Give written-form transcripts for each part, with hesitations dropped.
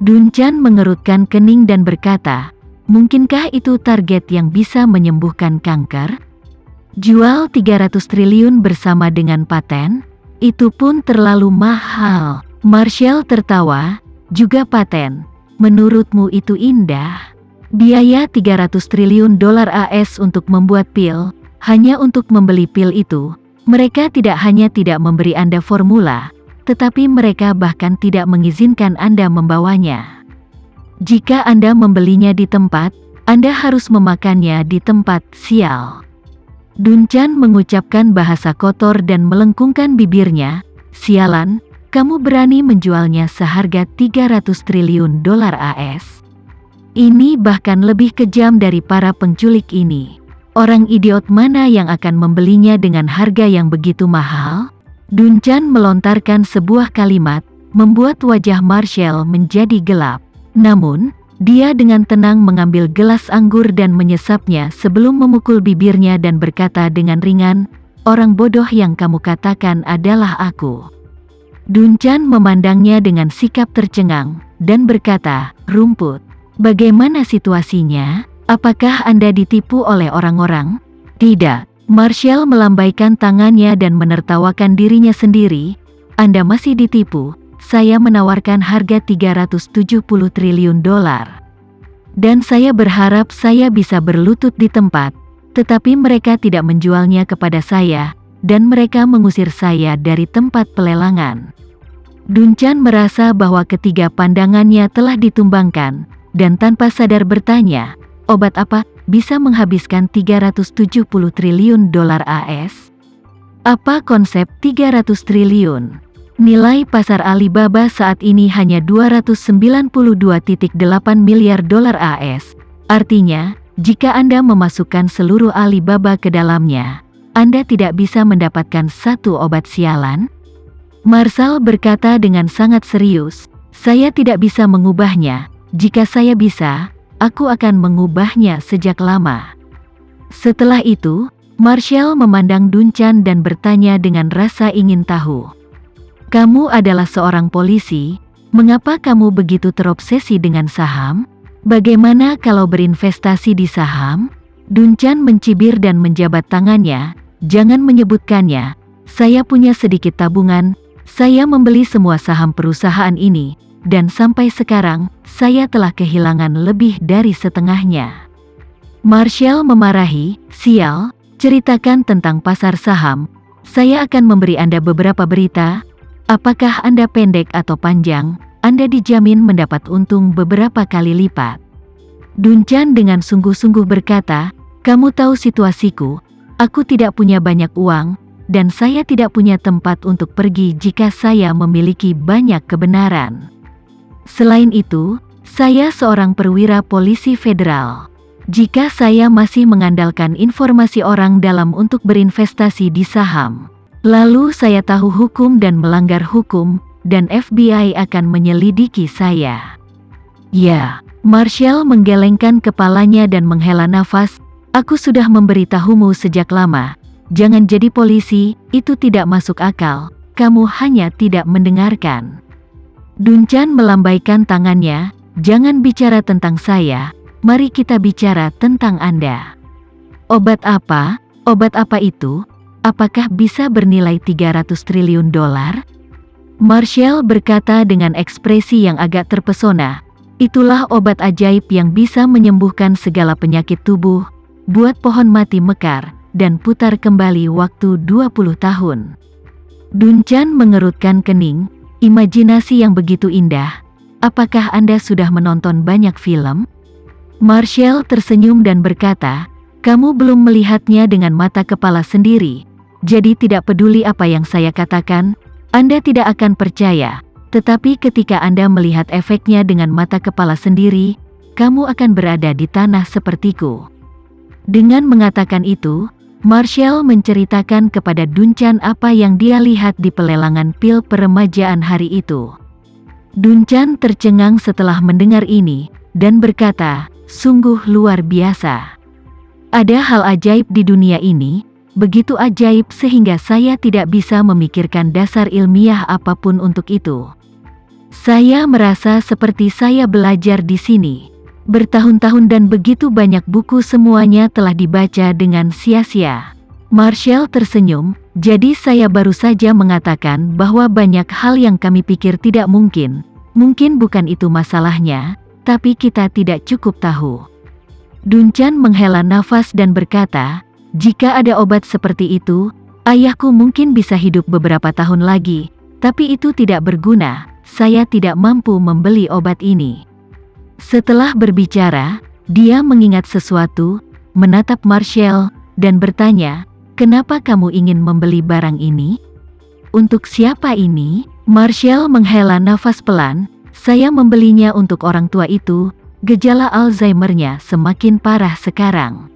Dunchan mengerutkan kening dan berkata, mungkinkah itu target yang bisa menyembuhkan kanker? Jual 300 triliun bersama dengan paten? Itu pun terlalu mahal. Marshall tertawa, juga paten. Menurutmu itu indah? Biaya 300 triliun dolar AS untuk membuat pil, hanya untuk membeli pil itu. Mereka tidak hanya tidak memberi Anda formula, tetapi mereka bahkan tidak mengizinkan Anda membawanya. Jika Anda membelinya di tempat, Anda harus memakannya di tempat. Sial. Dunchan mengucapkan bahasa kotor dan melengkungkan bibirnya. Sialan, kamu berani menjualnya seharga 300 triliun dolar AS. Ini bahkan lebih kejam dari para penculik ini. Orang idiot mana yang akan membelinya dengan harga yang begitu mahal? Dunchan melontarkan sebuah kalimat, membuat wajah Marshall menjadi gelap. Namun, dia dengan tenang mengambil gelas anggur dan menyesapnya sebelum memukul bibirnya dan berkata dengan ringan, orang bodoh yang kamu katakan adalah aku. Dunchan memandangnya dengan sikap tercengang, dan berkata, rumput. Bagaimana situasinya? Apakah Anda ditipu oleh orang-orang? Tidak. Marshall melambaikan tangannya dan menertawakan dirinya sendiri. Anda masih ditipu. Saya menawarkan harga 370 triliun dolar. Dan saya berharap saya bisa berlutut di tempat, tetapi mereka tidak menjualnya kepada saya, dan mereka mengusir saya dari tempat pelelangan. Dunchan merasa bahwa ketiga pandangannya telah ditumbangkan, dan tanpa sadar bertanya, obat apa bisa menghabiskan 370 triliun dolar AS? Apa konsep 300 triliun? Nilai pasar Alibaba saat ini hanya 292.8 miliar dolar AS. Artinya, jika Anda memasukkan seluruh Alibaba ke dalamnya, Anda tidak bisa mendapatkan satu obat sialan. Marshall berkata dengan sangat serius, saya tidak bisa mengubahnya. Jika saya bisa, aku akan mengubahnya sejak lama. Setelah itu, Marshall memandang Dunchan dan bertanya dengan rasa ingin tahu. Kamu adalah seorang polisi, mengapa kamu begitu terobsesi dengan saham? Bagaimana kalau berinvestasi di saham? Dunchan mencibir dan menjabat tangannya, jangan menyebutkannya. Saya punya sedikit tabungan, saya membeli semua saham perusahaan ini, dan sampai sekarang, saya telah kehilangan lebih dari setengahnya. Marshall memarahi, sial, ceritakan tentang pasar saham. Saya akan memberi Anda beberapa berita. Apakah Anda pendek atau panjang, Anda dijamin mendapat untung beberapa kali lipat. Dunchan dengan sungguh-sungguh berkata, kamu tahu situasiku, aku tidak punya banyak uang, dan saya tidak punya tempat untuk pergi jika saya memiliki banyak kebenaran. Selain itu, saya seorang perwira polisi federal. Jika saya masih mengandalkan informasi orang dalam untuk berinvestasi di saham, lalu saya tahu hukum dan melanggar hukum, dan FBI akan menyelidiki saya. Ya, Marshall menggelengkan kepalanya dan menghela nafas, aku sudah memberitahumu sejak lama, jangan jadi polisi, itu tidak masuk akal, kamu hanya tidak mendengarkan. Dunchan melambaikan tangannya, jangan bicara tentang saya, mari kita bicara tentang Anda. Obat apa? Obat apa itu? Apakah bisa bernilai 300 triliun dolar? Marshall berkata dengan ekspresi yang agak terpesona, itulah obat ajaib yang bisa menyembuhkan segala penyakit tubuh, buat pohon mati mekar, dan putar kembali waktu 20 tahun. Dunchan mengerutkan kening, imajinasi yang begitu indah. Apakah Anda sudah menonton banyak film? Marshall tersenyum dan berkata, kamu belum melihatnya dengan mata kepala sendiri, jadi tidak peduli apa yang saya katakan, Anda tidak akan percaya, tetapi ketika Anda melihat efeknya dengan mata kepala sendiri, kamu akan berada di tanah sepertiku. Dengan mengatakan itu, Marshall menceritakan kepada Dunchan apa yang dia lihat di pelelangan pil peremajaan hari itu. Dunchan tercengang setelah mendengar ini, dan berkata, sungguh luar biasa. Ada hal ajaib di dunia ini, begitu ajaib sehingga saya tidak bisa memikirkan dasar ilmiah apapun untuk itu. Saya merasa seperti saya belajar di sini. Bertahun-tahun dan begitu banyak buku semuanya telah dibaca dengan sia-sia. Marshall tersenyum, jadi saya baru saja mengatakan bahwa banyak hal yang kami pikir tidak mungkin. Mungkin bukan itu masalahnya, tapi kita tidak cukup tahu. Duncan menghela nafas dan berkata, jika ada obat seperti itu, ayahku mungkin bisa hidup beberapa tahun lagi, tapi itu tidak berguna, saya tidak mampu membeli obat ini. Setelah berbicara, dia mengingat sesuatu, menatap Marshall, dan bertanya, kenapa kamu ingin membeli barang ini? Untuk siapa ini? Marshall menghela nafas pelan, saya membelinya untuk orang tua itu, gejala Alzheimer-nya semakin parah sekarang.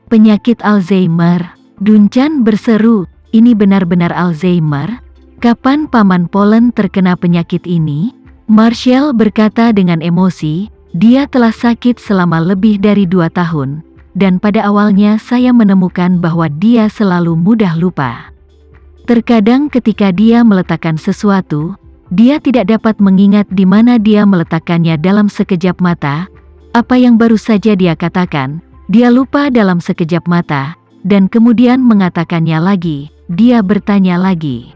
Penyakit Alzheimer, Duncan berseru, ini benar-benar Alzheimer? Kapan Paman Polen terkena penyakit ini? Marshall berkata dengan emosi, dia telah sakit selama lebih dari 2 tahun, dan pada awalnya saya menemukan bahwa dia selalu mudah lupa. Terkadang ketika dia meletakkan sesuatu, dia tidak dapat mengingat di mana dia meletakkannya dalam sekejap mata. Apa yang baru saja dia katakan, dia lupa dalam sekejap mata, dan kemudian mengatakannya lagi, dia bertanya lagi.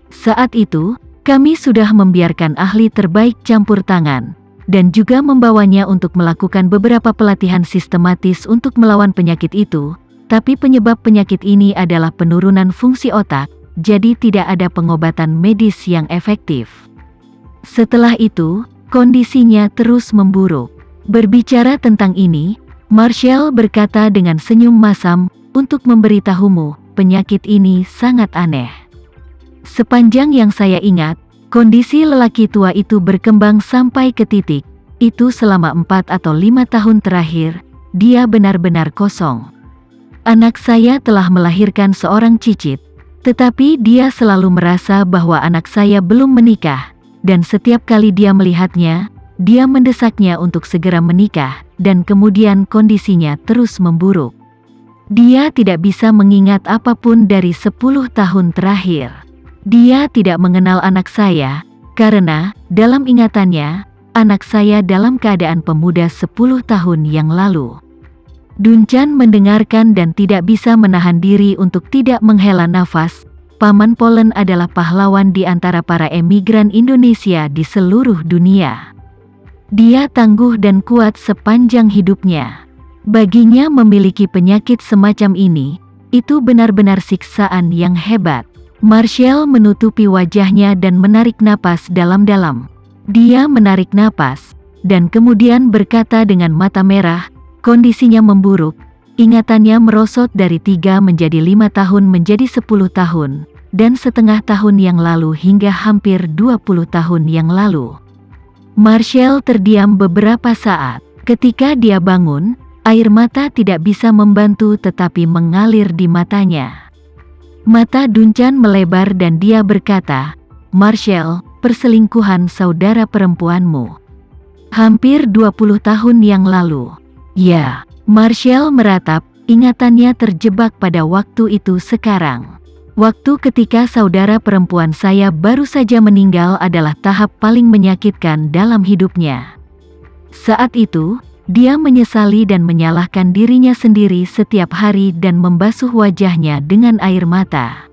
Saat itu, kami sudah membiarkan ahli terbaik campur tangan, dan juga membawanya untuk melakukan beberapa pelatihan sistematis untuk melawan penyakit itu, tapi penyebab penyakit ini adalah penurunan fungsi otak, jadi tidak ada pengobatan medis yang efektif. Setelah itu, kondisinya terus memburuk. Berbicara tentang ini, Marshall berkata dengan senyum masam, untuk memberitahumu, penyakit ini sangat aneh. Sepanjang yang saya ingat, kondisi lelaki tua itu berkembang sampai ke titik itu selama 4 atau 5 tahun terakhir, dia benar-benar kosong. Anak saya telah melahirkan seorang cicit, tetapi dia selalu merasa bahwa anak saya belum menikah, dan setiap kali dia melihatnya, dia mendesaknya untuk segera menikah, dan kemudian kondisinya terus memburuk. Dia tidak bisa mengingat apapun dari 10 tahun terakhir. Dia tidak mengenal anak saya, karena, dalam ingatannya, anak saya dalam keadaan pemuda 10 tahun yang lalu. Duncan mendengarkan dan tidak bisa menahan diri untuk tidak menghela nafas. Paman Polen adalah pahlawan di antara para emigran Indonesia di seluruh dunia. Dia tangguh dan kuat sepanjang hidupnya. Baginya memiliki penyakit semacam ini, itu benar-benar siksaan yang hebat. Marshall menutupi wajahnya dan menarik napas dalam-dalam. Dia menarik napas, dan kemudian berkata dengan mata merah, kondisinya memburuk, ingatannya merosot dari 3 menjadi 5 tahun menjadi 10 tahun, dan setengah tahun yang lalu hingga hampir 20 tahun yang lalu. Marshall terdiam beberapa saat. Ketika dia bangun, air mata tidak bisa membantu tetapi mengalir di matanya. Mata Duncan melebar dan dia berkata, Marshall, perselingkuhan saudara perempuanmu. Hampir 20 tahun yang lalu. Ya, Marshall meratap, ingatannya terjebak pada waktu itu sekarang. Waktu ketika saudara perempuan saya baru saja meninggal adalah tahap paling menyakitkan dalam hidupnya. Saat itu, dia menyesali dan menyalahkan dirinya sendiri setiap hari dan membasuh wajahnya dengan air mata.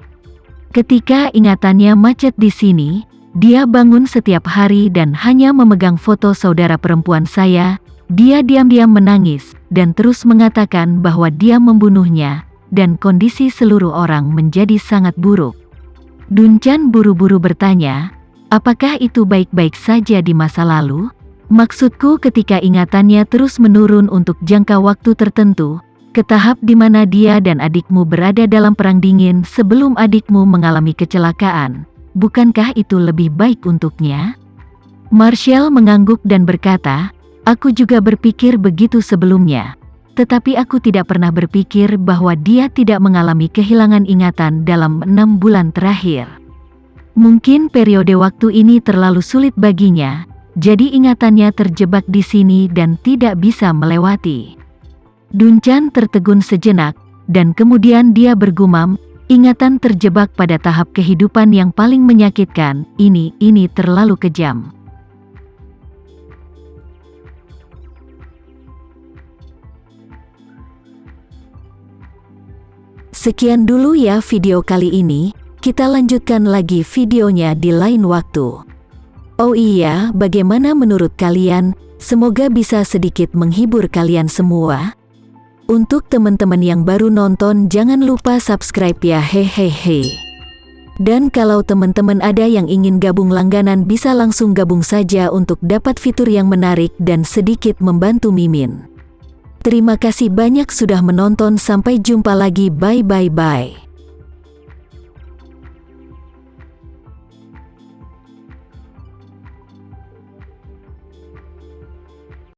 Ketika ingatannya macet di sini, dia bangun setiap hari dan hanya memegang foto saudara perempuan saya. Dia diam-diam menangis dan terus mengatakan bahwa dia membunuhnya, dan kondisi seluruh orang menjadi sangat buruk. Duncan buru-buru bertanya, apakah itu baik-baik saja di masa lalu? Maksudku ketika ingatannya terus menurun untuk jangka waktu tertentu, ke tahap di mana dia dan adikmu berada dalam perang dingin sebelum adikmu mengalami kecelakaan. Bukankah itu lebih baik untuknya? Marshall mengangguk dan berkata, aku juga berpikir begitu sebelumnya. Tetapi aku tidak pernah berpikir bahwa dia tidak mengalami kehilangan ingatan dalam 6 bulan terakhir. Mungkin periode waktu ini terlalu sulit baginya. Jadi ingatannya terjebak di sini dan tidak bisa melewati. Duncan tertegun sejenak, dan kemudian dia bergumam, ingatan terjebak pada tahap kehidupan yang paling menyakitkan, ini terlalu kejam. Sekian dulu ya video kali ini, kita lanjutkan lagi videonya di lain waktu. Oh iya, bagaimana menurut kalian? Semoga bisa sedikit menghibur kalian semua. Untuk teman-teman yang baru nonton, jangan lupa subscribe ya, hehehe. Dan kalau teman-teman ada yang ingin gabung langganan, bisa langsung gabung saja untuk dapat fitur yang menarik dan sedikit membantu Mimin. Terima kasih banyak sudah menonton, sampai jumpa lagi, bye.